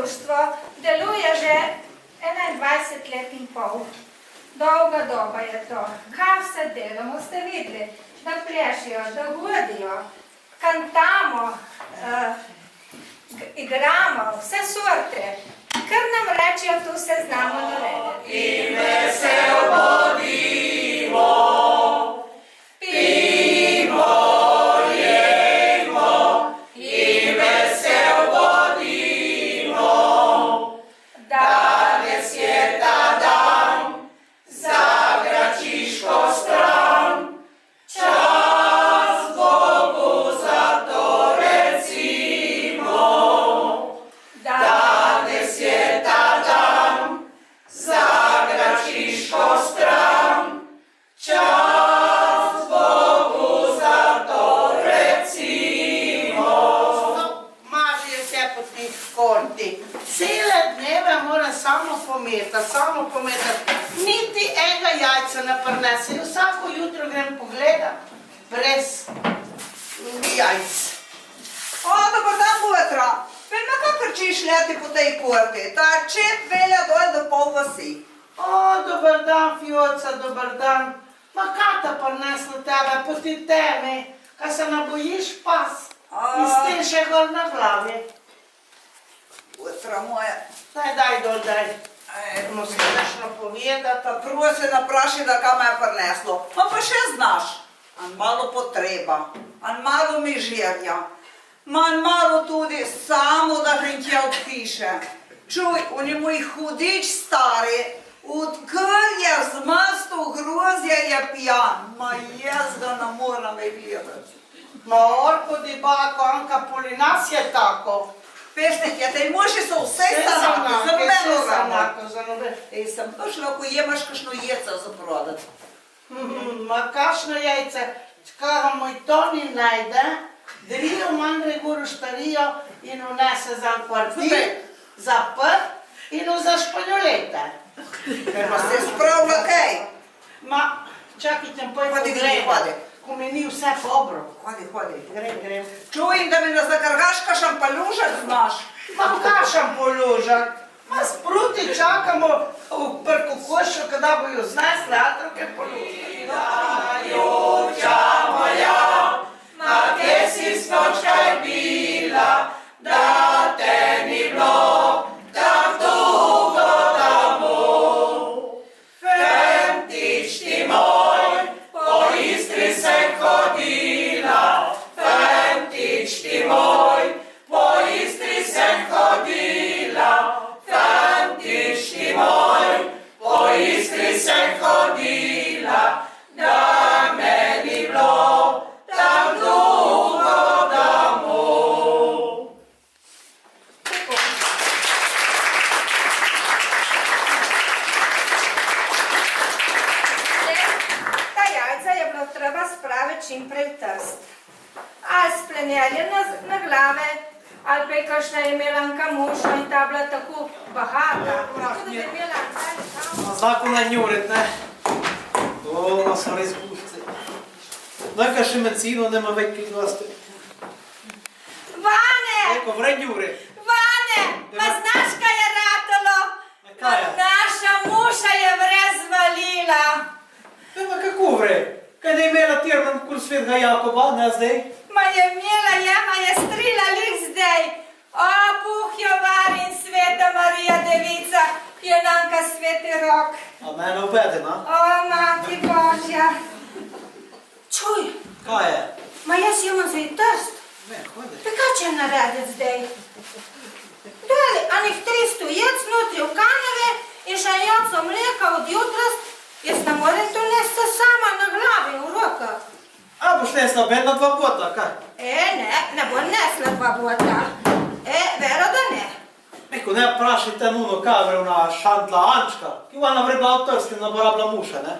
društvo deluje že 21 let in pol. Dolga doba je to. Kaj vse delamo, ste videli? Da plešijo, da hodijo, kantamo, igramo, vse sorte. Kar nam rečijo, tu se znamo narediti. In vesel bodimo, pimo, jemo, in vesel bodimo. Danes je ta dan za Gračiško stran, čas Bogu za to recimo. Danes je ta dan za Gračiško stran, čas Bogu za to recimo. Mažijo se po tih konti. Cele dneve mora samo pometati. Niti enega jajca ne prinese. Vsako jutro grem pogledat, brez jajc. O, dobar dan, Butra. Vem, na kak krčiš leti po tej porti? Ta čep velja dol do pol vasi. O, dober dan, Fjoca, dober dan. Ma kaj ta prinesla tebe, po ti temi, kaj se ne bojiš pas? In s tem še gor na glavi. Butra moja, Daj dol, daj. Mu smešno povedati. prosi napraši, da kaj me je prineslo. Ma pa še znaš. An malo potreba, an malo mižerja, man malo tudi samo, da hrintja odpiše. Čuj, on je moj hudič stari, odkar je zmastil grozje je pijan. Ma jaz ga ne moram gledati. Ma orko di bako, Anka Polinas je tako. Peštek je, tej moši so vse sanaki, za nobeno ramo. Ej, sem prišla, ko jemaš kakšno jeca za prodat. Ma kakšno jajce, kaj moj Toni najde, drijo mandre gor v štarijo in vnese za kvartir, za prt in za španjolete. Pa ste spravila kaj? Ma, čakajte, poj Hodi, pogledaj, ko mi ni vse dobro. Hodi. Grem. Čujem, da mi ne zakrgaš kašan palužek znaš. Ma kašam položak. Ma spruti čakamo v prku košo, kada bojo znesle atroke položak. Juča moja, ma kje si skočkaj bila, da te ni bilo tak dolgo tamo. Fentič ti moj, po Istri se hodila, Fentič ti moj, po Istri se hodila, Fentič ti moj, po Istri se hodila, da me ni bilo tak dolgo domov. Ta jajca je bilo treba spraviti čim prej trst. Ali splenjali na glave, ali pa je kakšna imelanka mušo in ta bila tako bahata. Tako da bi imela Znako na njurit, ne? To sam res pušci. Neka še medicino nema veki dosti. Vane! Eko, vred njurit. Vane! Pa znaš, kaj je ratalo? Kaj je? Naša muša je vrez valila. Ma kako vre? Kaj ne imela tirnan kul svetega Jakoba, ne zdaj? Ma je imela, ma je strila lik zdaj. O, Bog jo vari in sveta Marija Devica, Jenanka sveti rok. A mene obede, na? O, mati Božja. Čuj, Kaj je? ma jaz imam zdaj trst. Ne, hodi. Pa kaj će narediti zdaj? Dali, anih 300 jec notri v kaneve in še jaco mleka od jutra, jaz ne morem to nesti sama na glavi, v rokah. A boš nesla bedna dva bota, kaj? Ne bo nesla 2 bota. Vero da ne. Eko, ne prašite nuno kavre na šantla Ančka, ki ona vrebla od trsti na borabla muša, ne?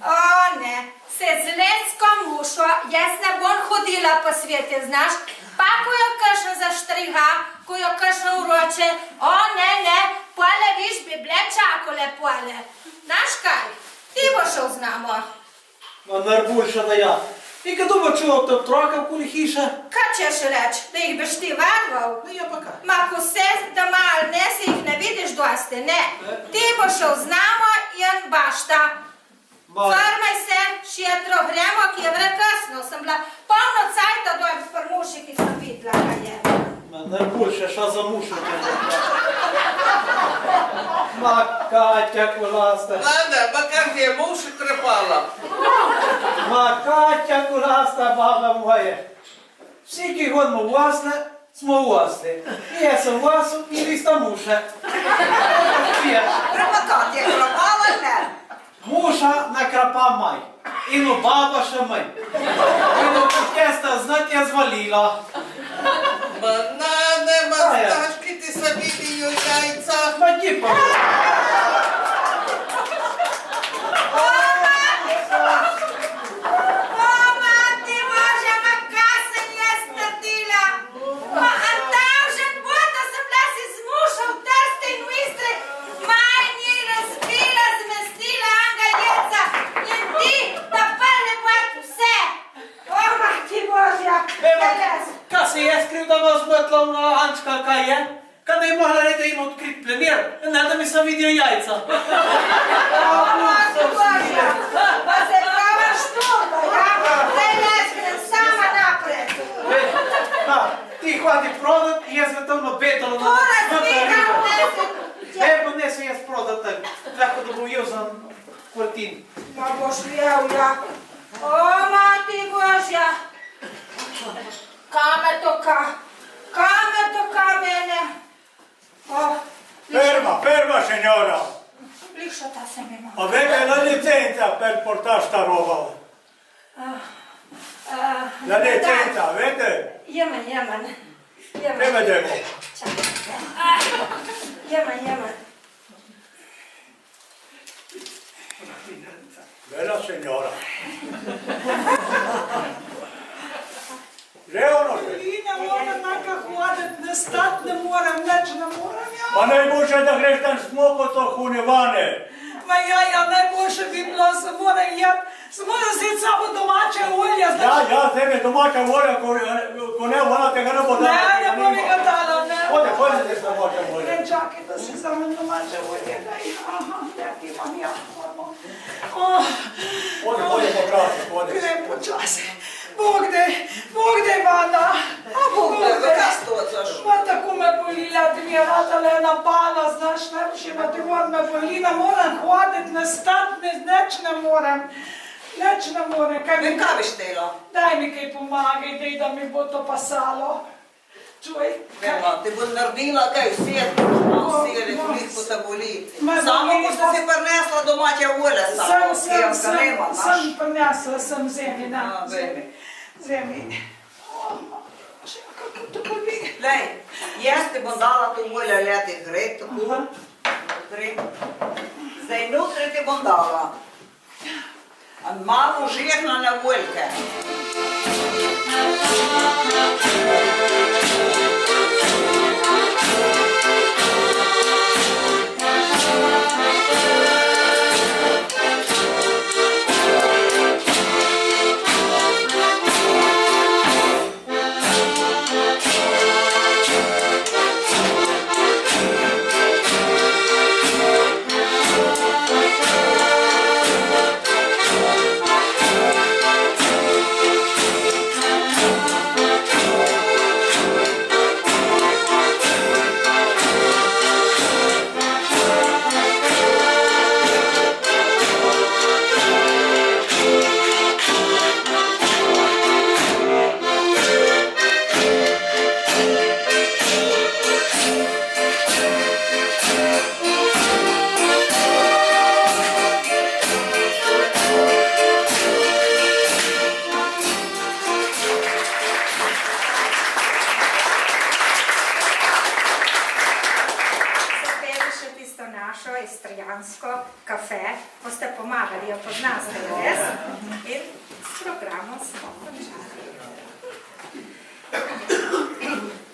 O, ne. Se z lecko mušo, jaz ne bom hodila po svete, znaš, pa ko jo kakšno zaštriha, ko jo kakšno uroče, o, ne, pole viš bi bile čakole pole. Znaš kaj, ti bo šel z namo. Ma najboljša da ja. I kad dugo čuo to troka okoli hiše? Kaj ćeš reći? Da ih biš ti varval? No ja pa kaj? Ma ako se da mal ne si ih ne vidiš doste, ne. Ti boš šel z nama in bašta. Farmaj se, šjetro vremo, ki je vrekasno. Sem bila polno cajta do v prmuši, ki sem videla, kaj je. Ma najboljše, ša za mušo te Ma Katja kulasta. Ладно, пока где муж крепала. Ma Katja kulasta, baba moja. Vsi, ki hodimo v Osle, smo v Osli. I jaz sem v Oslu in vi sta muša. Prema Katja krapala, ne? Muša nakrapa maj. In u baba še maj. In u kutjesta znat je zvalila. Бананы, масташки, ты собили ее яйца. Ma ti pa. O, mati Božja, ma kaj sem jaz naredila? Ma, a tam že bota sem bila si zmuša v Trste in v Istri. Maj ni razbila, zmestila anga jeca. In ti, da prne bojt vse. O, mati Božja, jaz. Kaj se je skriv, da nas zmetla na Ančka, kaj je? Kaj ne je mogla reči, da ima odkrit plenir? Ne, da mi sem videl jajca. O, mati Božja, pa se kavaš turba, ja? Zdaj jaz grem sama napred. Ti hvati prodat i jaz ga tamno betalo na To razvijam, ne se... Ne, pa ne se jaz prodat tak. Tako da bom jel za kvartin. Ma boš vjel, ja. O, mati Božja. Kame to ka mene. O, Ferma signora, lišata se mi ima. avete la licenza per portare sta roba? La licenza, avete? Jemen. Che vedevo? Jemen. Bella signora. Leonor, Ne moram neka hodit, ne stat ne moram, neč ne moram, ja. ma najboljše da greš tam smokoto hunevane. Ma ja, najboljše bi bilo, se moram jet, se moram zjeti samo domače olje, znaš. Ja, tebe domača volja, ko ne, ona tega ne bo dala. Ne bo mi ga dala, ne. Hodi, da se domača volja. Ne, čakaj, da si samo domače olje daj. Aha, ja, ti imam ja, moramo. Hodi pokrati. Grem počasi. Bog dej, Vanda. A Bog dej. Kaj stocaš? Ma tako me boli, da mi je ratala ena pana, znaš, najboljše ma te vod me boli, ne moram hodit, ne stat, neč ne morem. Kaj In kaj biš tela? Daj mi kaj pomagaj, dej, da mi bo to pasalo. Čuj, Vemo, ti bo naredila kaj vse, koliko te boli. Samo ko si si prinesla domače olje, samo kjerka nema, znaš. sem prinesla, sem zemi, na, A, zemi. Še kako to boli. Lej, jaz ti bom dala to olje leti gre, tako. Gre. Zdaj notri ti bom dala. Malo žehnane oljke. Istrijansko kafe, boste pomagali, jo poznaste, res? In s programom smo končali.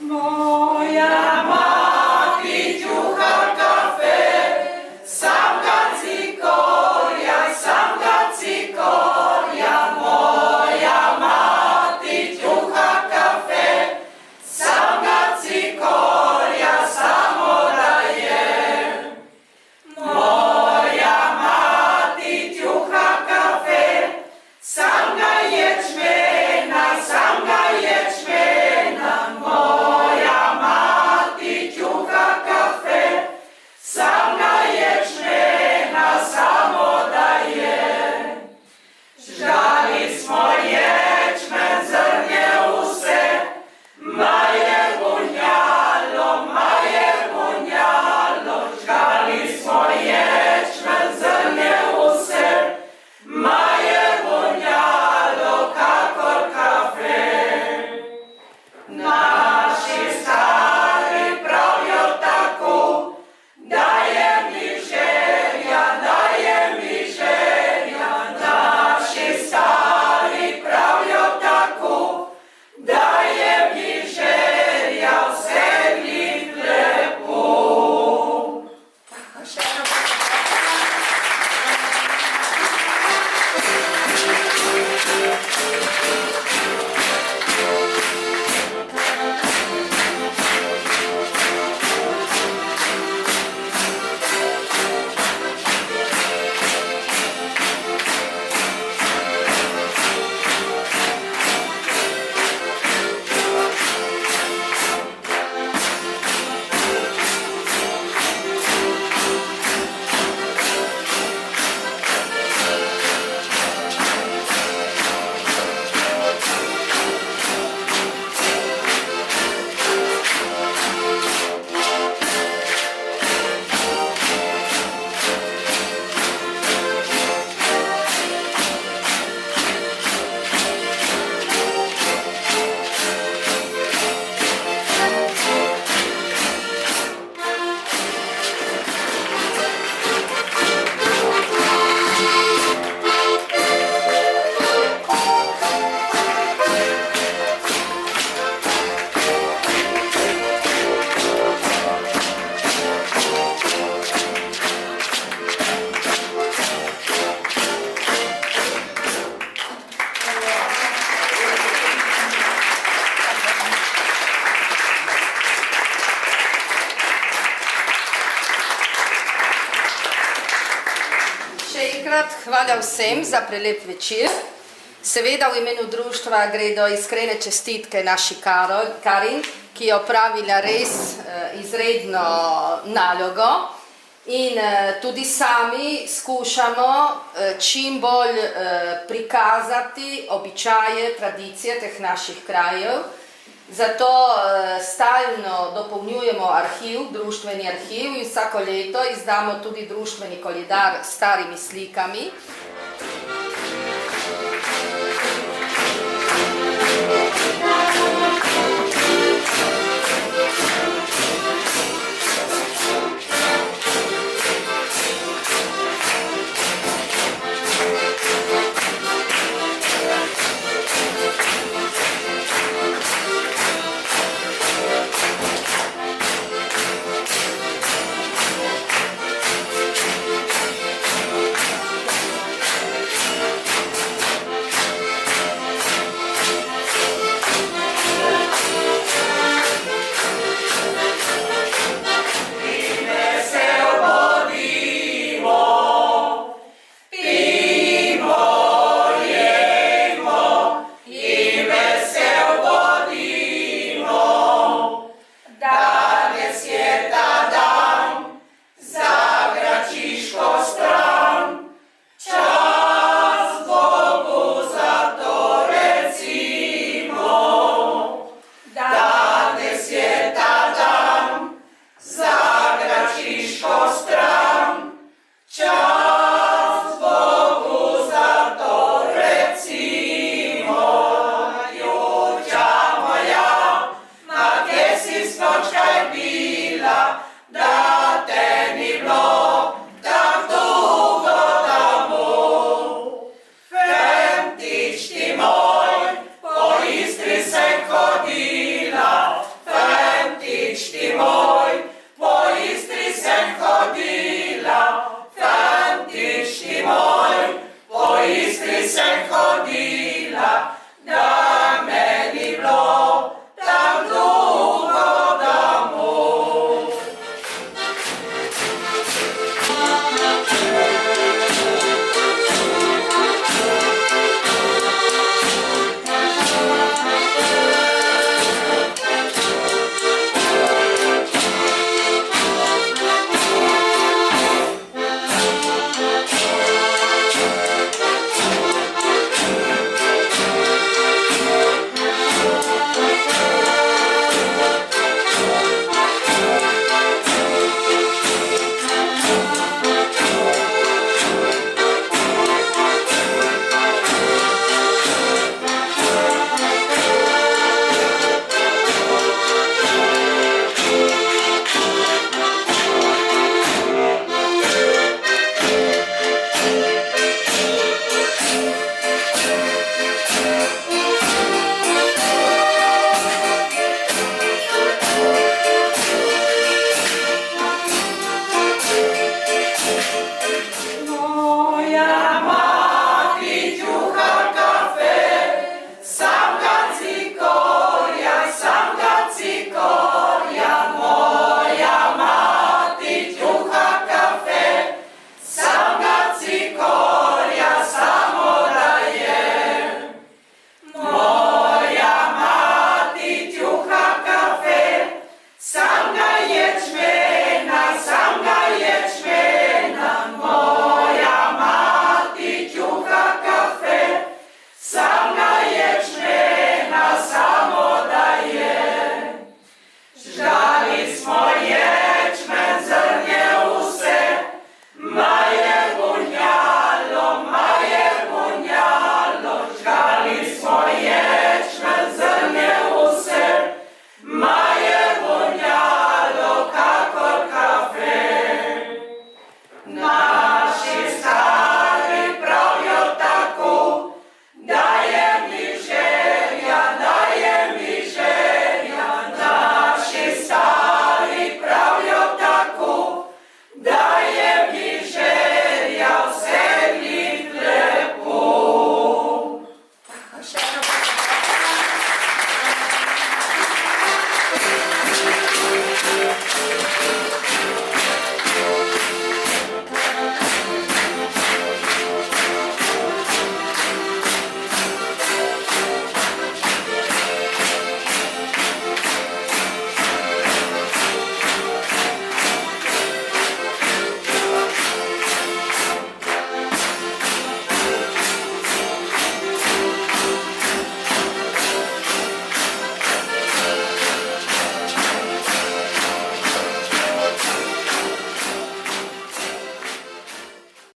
Moja mati juha kafe, sam ga cikorja, moja enkrat hvala vsem za prelep večer. Seveda v imenu društva gredo iskrene čestitke naši Karin, ki je opravila res izredno nalogo in tudi sami skušamo čim bolj prikazati običaje, tradicije teh naših krajev. Zato stalno dopolnjujemo arhiv, društveni arhiv in vsako leto izdamo tudi društveni koledar s starimi slikami.